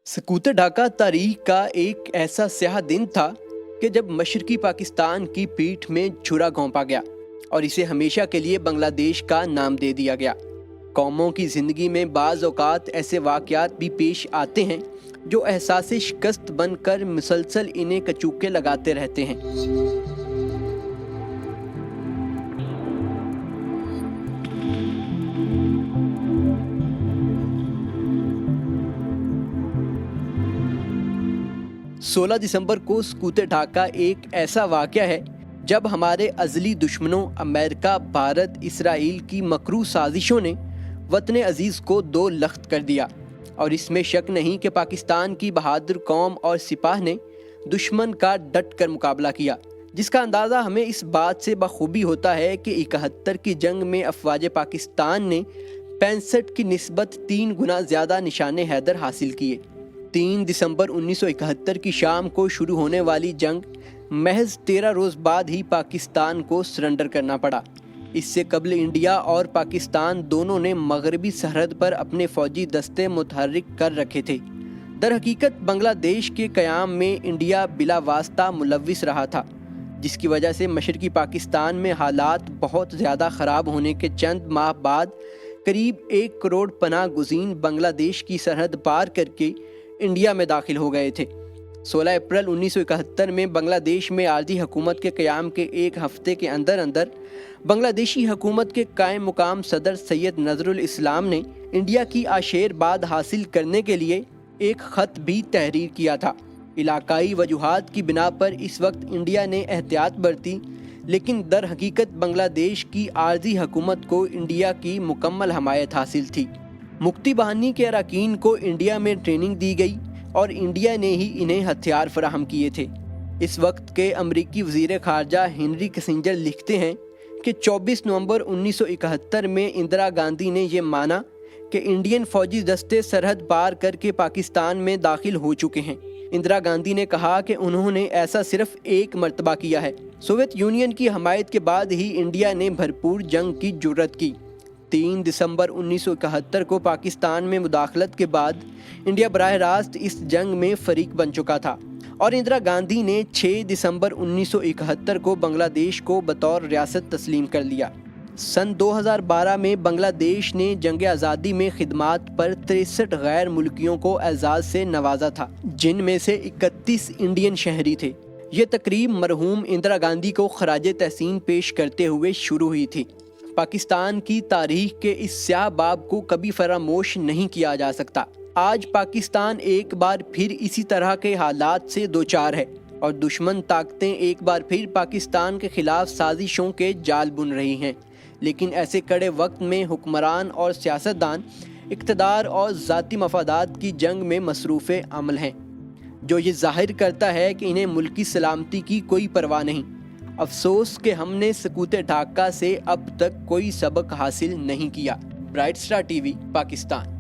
सकूत ढाका तारीख का एक ऐसा स्याह दिन था कि जब मशरकी पाकिस्तान की पीठ में छुरा घोंपा गया और इसे हमेशा के लिए बांग्लादेश का नाम दे दिया गया। कौमों की ज़िंदगी में बाज़ औक़ात ऐसे वाक़यात भी पेश आते हैं जो एहसास शिकस्त बनकर मुसलसल इन्हें कचूके लगाते रहते हैं। 16 दिसंबर को सकूत ढाका एक ऐसा वाक़या है जब हमारे अज़ली दुश्मनों अमेरिका, भारत, इसराइल की मकरू साजिशों ने वतन अज़ीज़ को दो लख्त कर दिया। और इसमें शक नहीं कि पाकिस्तान की बहादुर कौम और सिपाह ने दुश्मन का डट कर मुकाबला किया, जिसका अंदाज़ा हमें इस बात से बखूबी होता है कि 71 की जंग में अफवाज पाकिस्तान ने 65 की निस्बत 3 गुना ज़्यादा निशाने हैदर हासिल किए। 3 दिसंबर 1971 की शाम को शुरू होने वाली जंग महज 13 रोज़ बाद ही पाकिस्तान को सरेंडर करना पड़ा। इससे कबल इंडिया और पाकिस्तान दोनों ने मगरबी सरहद पर अपने फ़ौजी दस्ते मुतहर्रिक कर रखे थे। दर हकीकत बांग्लादेश के क़याम में इंडिया बिला वास्ता मुलव्विस रहा था, जिसकी वजह से मशरकी पाकिस्तान में हालात बहुत ज़्यादा ख़राब होने के चंद माह बाद करीब 1 करोड़ पनाह गुज़ीन बांग्लादेश की सरहद पार करके इंडिया में दाखिल हो गए थे। 16 अप्रैल 1971 में बांग्लादेश में आर्जी हुकूमत के क़याम के एक हफ्ते के अंदर अंदर बांग्लादेशी हुकूमत के कायम मुकाम सदर सैयद नज़रुल इस्लाम ने इंडिया की आशेरबाद हासिल करने के लिए एक ख़त भी तहरीर किया था। इलाकाई वजूहात की बिना पर इस वक्त इंडिया ने एहतियात बरती, लेकिन दर हकीकत बांग्लादेश की आर्जी हुकूमत को इंडिया की मुकम्मल हमायत हासिल थी। मुक्ति बाहिनी के अरकान को इंडिया में ट्रेनिंग दी गई और इंडिया ने ही इन्हें हथियार फराहम किए थे। इस वक्त के अमरीकी वज़ीर ख़ारजा हेनरी किसिंजर लिखते हैं कि 24 नवंबर 1971 में इंदिरा गांधी ने यह माना कि इंडियन फ़ौजी दस्ते सरहद पार करके पाकिस्तान में दाखिल हो चुके हैं। इंदिरा गांधी ने कहा कि उन्होंने ऐसा सिर्फ एक मरतबा किया है। सोवियत यूनियन की हमायत के बाद ही इंडिया ने भरपूर जंग की जुर्रत की। 3 दिसंबर 1971 को पाकिस्तान में मुदाखलत के बाद इंडिया बराह रास्त इस जंग में फ़रीक बन चुका था और इंदिरा गांधी ने 6 दिसंबर 1971 को बांग्लादेश को बतौर रियासत तस्लीम कर लिया। सन 2012 में बांग्लादेश ने जंग आज़ादी में खिदमात पर 63 गैर मुल्कियों को एजाज़ से नवाजा था, जिनमें से 31 इंडियन शहरी थे। ये तकरीब मरहूम इंदिरा गांधी को खराज तहसीन पेश करते हुए शुरू हुई थी। पाकिस्तान की तारीख के इस स्याह बाब को कभी फरामोश नहीं किया जा सकता। आज पाकिस्तान एक बार फिर इसी तरह के हालात से दोचार है और दुश्मन ताकतें एक बार फिर पाकिस्तान के खिलाफ साजिशों के जाल बुन रही हैं। लेकिन ऐसे कड़े वक्त में हुक्मरान और सियासतदान इक़्तिदार और ज़ाती मफादात की जंग में मसरूफ़ अमल हैं, जो ये ज़ाहिर करता है कि इन्हें मुल्की सलामती की कोई परवाह नहीं। अफसोस कि हमने सकूत ढाका से अब तक कोई सबक हासिल नहीं किया। Bright star TV, Pakistan.